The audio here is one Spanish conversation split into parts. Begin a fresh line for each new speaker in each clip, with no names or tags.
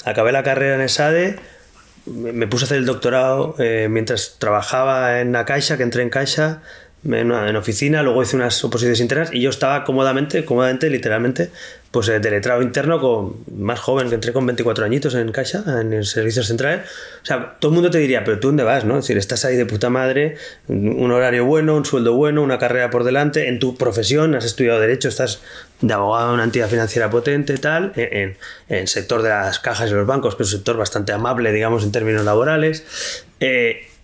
acabé la carrera en ESADE, me puse a hacer el doctorado mientras trabajaba en la Caixa, que entré en Caixa, en oficina, luego hice unas oposiciones internas y yo estaba cómodamente, literalmente, pues de letrado interno, más joven, que entré con 24 añitos en Caixa, en el servicio central. O sea, todo el mundo te diría, pero ¿tú dónde vas, no? Es decir, estás ahí de puta madre, un horario bueno, un sueldo bueno, una carrera por delante, en tu profesión, has estudiado Derecho, estás de abogado en una entidad financiera potente, tal, en el sector de las cajas y los bancos, que es un sector bastante amable, digamos, en términos laborales.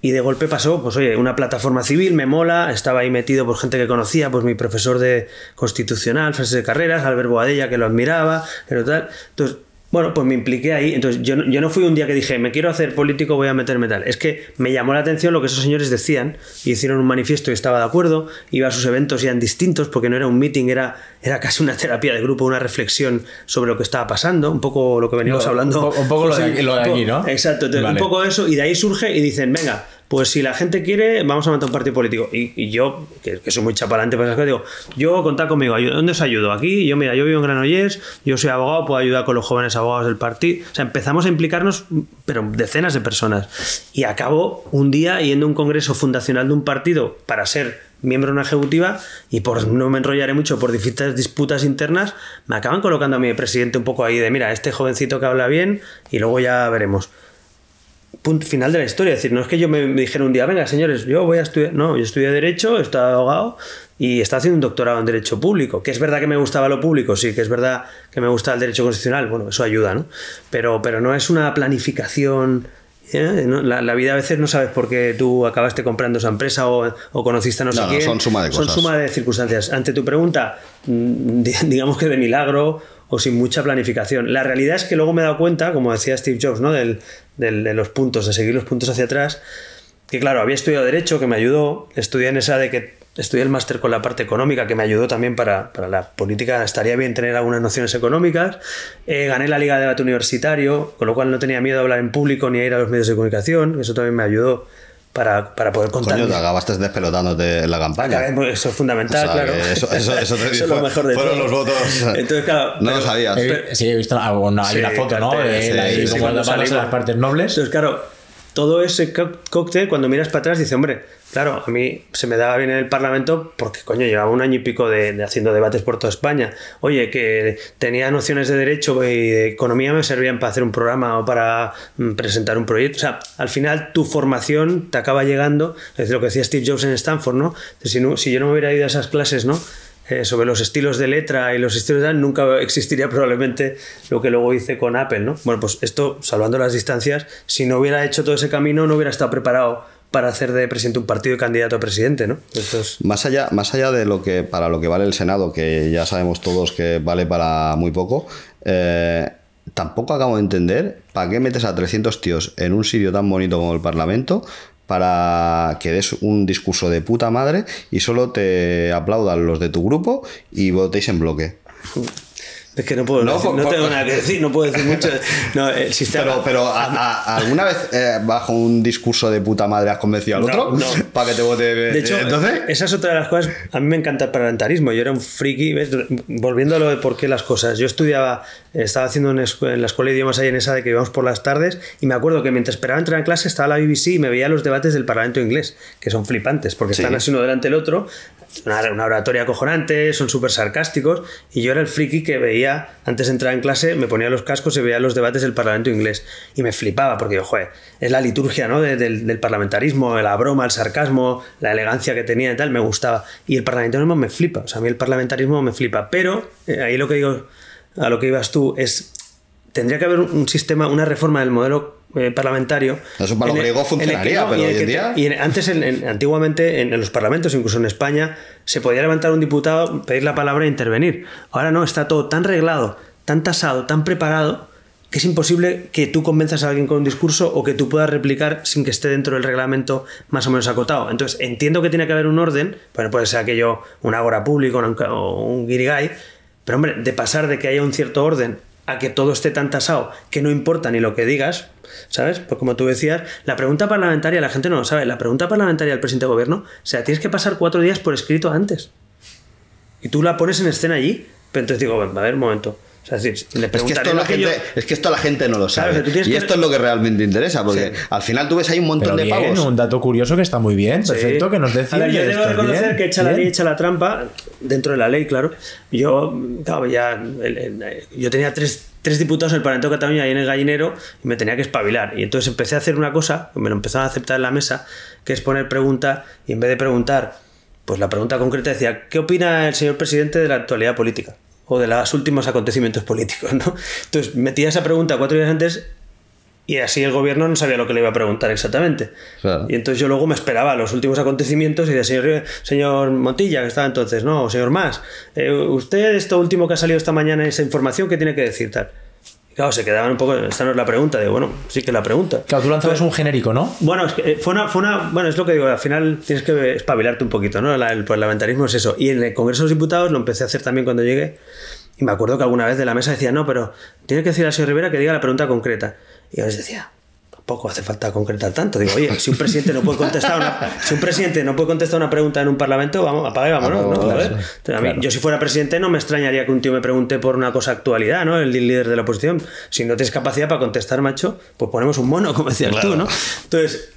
Y de golpe pasó, pues oye, una plataforma civil, me mola, estaba ahí metido por gente que conocía, pues mi profesor de Constitucional, frases de carreras, Albert Boadella, que lo admiraba, pero tal. Entonces, bueno, pues me impliqué ahí. Entonces, yo no fui un día que dije, me quiero hacer político, voy a meterme tal. Es que me llamó la atención lo que esos señores decían, y hicieron un manifiesto y estaba de acuerdo, iba a sus eventos y eran distintos, porque no era un meeting, era casi una terapia de grupo, una reflexión sobre lo que estaba pasando, un poco lo que veníamos hablando.
Un poco lo de aquí, ¿no?
Exacto, entonces, vale. Un poco eso, y de ahí surge y dicen, venga, pues si la gente quiere, vamos a montar un partido político. Y yo, que soy muy chapalante para esas cosas, digo, yo contad conmigo, ¿dónde os ayudo? Aquí, yo mira, yo vivo en Granollers, yo soy abogado, puedo ayudar con los jóvenes abogados del partido. O sea, empezamos a implicarnos, pero decenas de personas. Y acabo un día yendo a un congreso fundacional de un partido para ser miembro de una ejecutiva, y por no me enrollaré mucho, por distintas disputas internas, me acaban colocando a mi presidente un poco ahí de, mira, este jovencito que habla bien, y luego ya veremos. Punto final de la historia. Es decir, no es que yo me dijera un día, venga señores, yo voy a estudiar. No, yo estudié Derecho, he estado abogado y estaba haciendo un doctorado en Derecho Público. Que es verdad que me gustaba lo público, sí, que es verdad que me gustaba el Derecho Constitucional, bueno, eso ayuda, ¿no? Pero no es una planificación. La vida a veces no sabes por qué tú acabaste comprando esa empresa o conociste a no sé quién.
Son suma de cosas.
Son suma de circunstancias. Ante tu pregunta, digamos que de milagro o sin mucha planificación. La realidad es que luego me he dado cuenta, como decía Steve Jobs, ¿no? de los puntos, de seguir los puntos hacia atrás, que claro, había estudiado Derecho, que me ayudó, estudié en esa de que estudié el máster con la parte económica, que me ayudó también para la política, estaría bien tener algunas nociones económicas, gané la Liga de Debate Universitario, con lo cual no tenía miedo a hablar en público ni a ir a los medios de comunicación, eso también me ayudó para poder contar.
Coño, te acabaste despelotándote en la campaña.
Eso es fundamental, o sea, claro.
Eso
es lo mejor de
fueron
todo.
Los votos.
Entonces, claro,
no lo sabías.
Sí, he visto hay una foto, ¿no? De ahí como las partes nobles.
Entonces, claro, todo ese cóctel, cuando miras para atrás, dice, hombre, claro, a mí se me daba bien en el Parlamento porque, coño, llevaba un año y pico de haciendo debates por toda España. Oye, que tenía nociones de Derecho y de Economía, me servían para hacer un programa o para presentar un proyecto. O sea, al final tu formación te acaba llegando, es lo que decía Steve Jobs en Stanford, ¿no? Si yo no me hubiera ido a esas clases, ¿no? Sobre los estilos de letra y los estilos de tal, nunca existiría probablemente lo que luego hice con Apple, ¿no? Bueno, pues esto, salvando las distancias, si no hubiera hecho todo ese camino, no hubiera estado preparado para hacer de presidente un partido y candidato a presidente, ¿no? Entonces...
Más allá de para lo que vale el Senado, que ya sabemos todos que vale para muy poco, tampoco acabo de entender para qué metes a 300 tíos en un sitio tan bonito como el Parlamento para que des un discurso de puta madre y solo te aplaudan los de tu grupo y votéis en bloque.
Es que no puedo no tengo nada que decir, no puedo decir mucho. No, el sistema...
Pero ¿alguna vez bajo un discurso de puta madre has convencido al otro?
No.
Para que te vote.
De hecho, ¿entonces? Esa es otra de las cosas. A mí me encanta el parlamentarismo. Yo era un friki, ¿ves? Volviendo a lo de por qué las cosas. Yo estaba haciendo en la escuela de idiomas ahí en esa de que íbamos por las tardes, y me acuerdo que mientras esperaba entrar en clase estaba la BBC y me veía los debates del Parlamento inglés, que son flipantes, porque están así uno delante del otro, una oratoria acojonante, son súper sarcásticos, y yo era el friki que veía, antes de entrar en clase, me ponía los cascos y veía los debates del Parlamento inglés, y me flipaba, porque yo, joder, es la liturgia, ¿no? del parlamentarismo, la broma, el sarcasmo, la elegancia que tenía y tal, me gustaba, y el parlamentarismo me flipa, o sea, a mí el parlamentarismo me flipa, pero ahí lo que digo, a lo que ibas tú, es tendría que haber un sistema, una reforma del modelo parlamentario.
Eso para los griegos funcionaría, pero hoy en día...
Antes, antiguamente, en los parlamentos, incluso en España, se podía levantar un diputado, pedir la palabra e intervenir. Ahora no, está todo tan reglado, tan tasado, tan preparado, que es imposible que tú convenzas a alguien con un discurso o que tú puedas replicar sin que esté dentro del reglamento más o menos acotado. Entonces, entiendo que tiene que haber un orden, pero puede ser aquello, un agora público o un guirigay, pero hombre, de pasar de que haya un cierto orden a que todo esté tan tasado que no importa ni lo que digas, ¿sabes? Pues como tú decías, la pregunta parlamentaria, la gente no lo sabe, la pregunta parlamentaria del presidente de gobierno, o sea, tienes que pasar 4 días por escrito antes. Y tú la pones en escena allí, pero entonces digo, a ver, un momento, O sea, es decir, le preguntaré
es que esto la gente no lo sabe. Claro, o sea, esto es lo que realmente interesa, porque al final tú ves ahí un montón de pavos.
Un dato curioso que está muy bien, perfecto, que nos decía.
A ver, yo debo reconocer que echa la ley, echa la trampa, dentro de la ley, claro. Yo, claro, yo tenía tres diputados en el Parlamento de Cataluña ahí en el gallinero y me tenía que espabilar. Y entonces empecé a hacer una cosa, me lo empezaron a aceptar en la mesa, que es poner pregunta y en vez de preguntar, pues la pregunta concreta decía, ¿qué opina el señor presidente de la actualidad política? O de los últimos acontecimientos políticos, ¿no? Entonces metía esa pregunta 4 días antes y así el gobierno no sabía lo que le iba a preguntar exactamente. Claro. Y entonces yo luego me esperaba los últimos acontecimientos y decía, señor Montilla, que estaba entonces, no, o señor Mas, usted esto último que ha salido esta mañana, esa información, ¿qué tiene que decir tal? Y claro, se quedaban un poco, esta no es la pregunta, bueno, sí que es la pregunta.
Claro, tú lanzabas un genérico, ¿no?
Bueno, es que bueno, es lo que digo, al final tienes que espabilarte un poquito, ¿no? El parlamentarismo es eso. Y en el Congreso de los Diputados lo empecé a hacer también cuando llegué. Y me acuerdo que alguna vez de la mesa decía, no, pero tiene que decir al señor Rivera que diga la pregunta concreta. Y yo les decía, tampoco hace falta concretar tanto. Digo, oye, si un presidente no puede contestar una pregunta en un parlamento, vamos, apaga y vámonos, ¿no? ¿Sabes? Entonces, a mí, yo si fuera presidente no me extrañaría que un tío me pregunte por una cosa actualidad, ¿no? El líder de la oposición. Si no tienes capacidad para contestar, macho, pues ponemos un mono, como decías tú, ¿no? Entonces,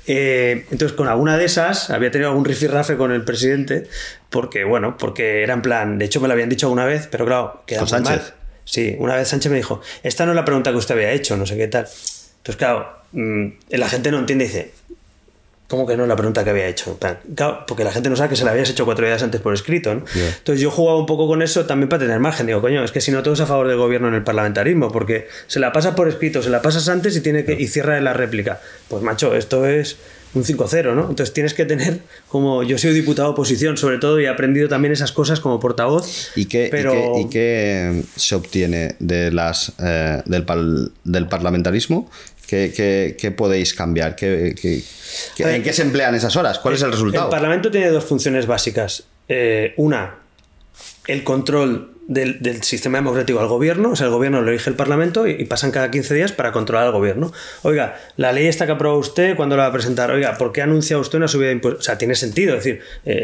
con alguna de esas había tenido algún rifirrafe con el presidente porque era en plan, de hecho me lo habían dicho alguna vez, pero claro, queda muy mal. Sí, una vez Sánchez me dijo, esta no es la pregunta que usted había hecho, no sé qué tal. Entonces, claro, la gente no entiende y dice, ¿cómo que no es la pregunta que había hecho? Claro, porque la gente no sabe que se la habías hecho 4 días antes por escrito, ¿no? Yeah. Entonces yo jugaba un poco con eso también para tener margen. Digo, coño, es que si no todo es a favor del gobierno en el parlamentarismo, porque se la pasas por escrito, se la pasas antes y cierra la réplica. Pues macho, esto es un 5-0, ¿no? Entonces tienes que tener, como yo soy diputado de oposición sobre todo y he aprendido también esas cosas como portavoz.
¿Y qué se obtiene de del parlamentarismo? ¿Qué podéis cambiar? ¿En qué se emplean esas horas? ¿Cuál es el resultado?
El Parlamento tiene 2 funciones básicas. Una, el control del sistema democrático al gobierno, o sea, el gobierno lo elige el Parlamento y pasan cada 15 días para controlar al gobierno. Oiga, la ley esta que aprobó usted, ¿cuándo la va a presentar? Oiga, ¿por qué anuncia usted una subida de impuestos? O sea, tiene sentido, es decir,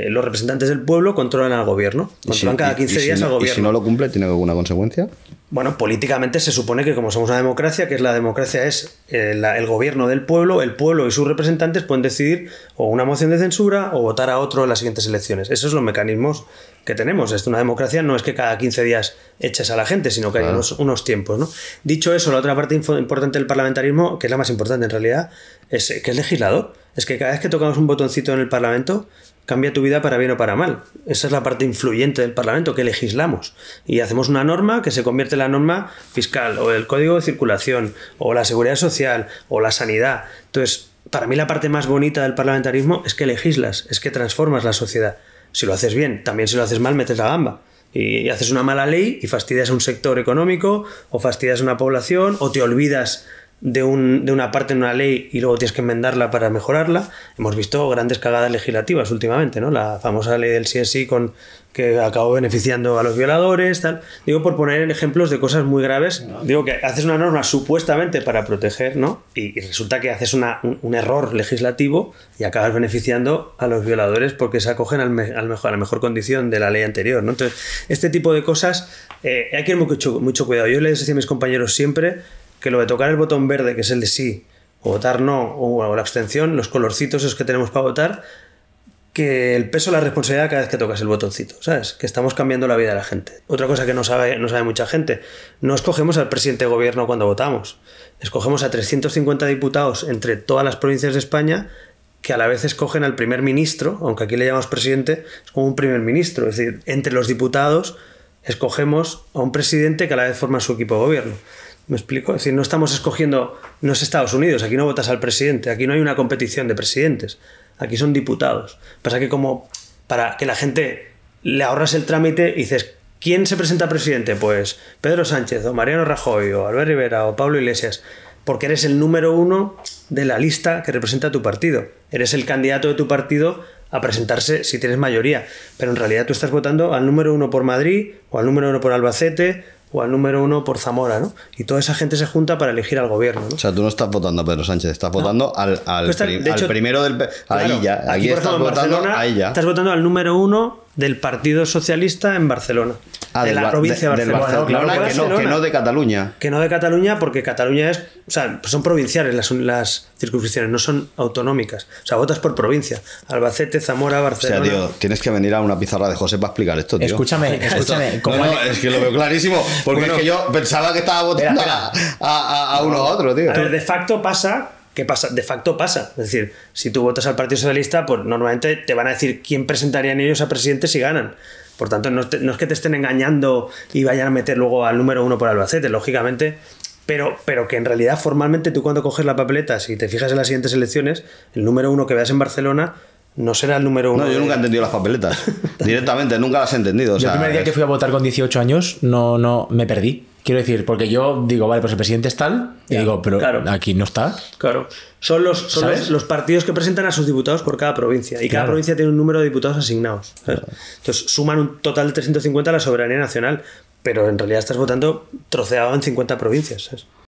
los representantes del pueblo controlan al gobierno, controlan cada 15 días al gobierno.
¿Y si no lo cumple, tiene alguna consecuencia?
Bueno, políticamente se supone que como somos una democracia, la democracia es el gobierno del pueblo, el pueblo y sus representantes pueden decidir o una moción de censura o votar a otro en las siguientes elecciones. Esos son los mecanismos que tenemos. Una democracia no es que cada 15 días eches a la gente, sino que hay unos tiempos, ¿no? Dicho eso, la otra parte importante del parlamentarismo, que es la más importante en realidad, es que es legislador. Es que cada vez que tocamos un botoncito en el Parlamento, cambia tu vida para bien o para mal. Esa es la parte influyente del Parlamento, que legislamos. Y hacemos una norma que se convierte en la norma fiscal, o el código de circulación, o la seguridad social, o la sanidad. Entonces, para mí la parte más bonita del parlamentarismo es que legislas, es que transformas la sociedad. Si lo haces bien, también si lo haces mal, metes la gamba. Y haces una mala ley y fastidias a un sector económico, o fastidias a una población, o te olvidas de una parte en una ley y luego tienes que enmendarla para mejorarla. Hemos visto grandes cagadas legislativas últimamente, ¿no? La famosa ley del sí que acabó beneficiando a los violadores, tal. Digo, por poner ejemplos de cosas muy graves. Digo que haces una norma supuestamente para proteger, ¿no? Y resulta que haces un error legislativo y acabas beneficiando a los violadores porque se acogen a la mejor condición de la ley anterior, ¿no? Entonces, este tipo de cosas hay que tener mucho cuidado. Yo les decía a mis compañeros siempre que lo de tocar el botón verde, que es el de sí, o votar no, o la abstención, los colorcitos esos que tenemos para votar, que el peso de la responsabilidad cada vez que tocas el botoncito, ¿sabes? Que estamos cambiando la vida de la gente. Otra cosa que no sabe mucha gente, no escogemos al presidente de gobierno cuando votamos, escogemos a 350 diputados entre todas las provincias de España que a la vez escogen al primer ministro, aunque aquí le llamamos presidente, es como un primer ministro, es decir, entre los diputados escogemos a un presidente que a la vez forma su equipo de gobierno. ¿Me explico? Es decir, no estamos escogiendo, no es Estados Unidos, aquí no votas al presidente, aquí no hay una competición de presidentes, aquí son diputados. Pasa que como para que la gente le ahorras el trámite y dices, ¿quién se presenta a presidente? Pues Pedro Sánchez, o Mariano Rajoy, o Albert Rivera, o Pablo Iglesias, porque eres el número 1 de la lista que representa a tu partido. Eres el candidato de tu partido a presentarse si tienes mayoría, pero en realidad tú estás votando al número 1 por Madrid, o al número 1 por Albacete, o al número 1 por Zamora, ¿no? Y toda esa gente se junta para elegir al gobierno, ¿no?
O sea, tú no estás votando a Pedro Sánchez, estás votando al primero del...
Claro,
ahí ya, aquí
por
estás
ejemplo,
votando, ahí ya.
Estás votando al número 1 del Partido Socialista en Barcelona. de la provincia de Barcelona.
Que no de Cataluña.
Que no de Cataluña, porque Cataluña es... O sea, son provinciales las circunscripciones, no son autonómicas. O sea, votas por provincia. Albacete, Zamora, Barcelona...
O sea, tío, tienes que venir a una pizarra de José para explicar esto, tío.
Escúchame.
No, es que lo veo clarísimo. Porque es que yo pensaba que estaba votando a uno a otro, tío.
A ver, de facto pasa... ¿Qué pasa? De facto pasa. Es decir, si tú votas al Partido Socialista, pues normalmente te van a decir quién presentarían ellos a presidente si ganan. Por tanto, no es que te estén engañando y vayan a meter luego al número 1 por Albacete, lógicamente, pero que en realidad formalmente tú cuando coges la papeleta, si te fijas en las siguientes elecciones, el número 1 que veas en Barcelona no será el número 1.
No, yo nunca he entendido las papeletas. Directamente, nunca las he entendido. O sea,
yo el primer día que fui a votar con 18 años, no me perdí. Quiero decir, porque yo digo, vale, pues el presidente es tal, y digo, pero aquí no está.
Claro. Son los partidos que presentan a sus diputados por cada provincia. Y cada provincia tiene un número de diputados asignados. ¿Sabes? Entonces suman un total de 350 a la soberanía nacional. Pero en realidad estás votando troceado en 50 provincias. ¿Sabes?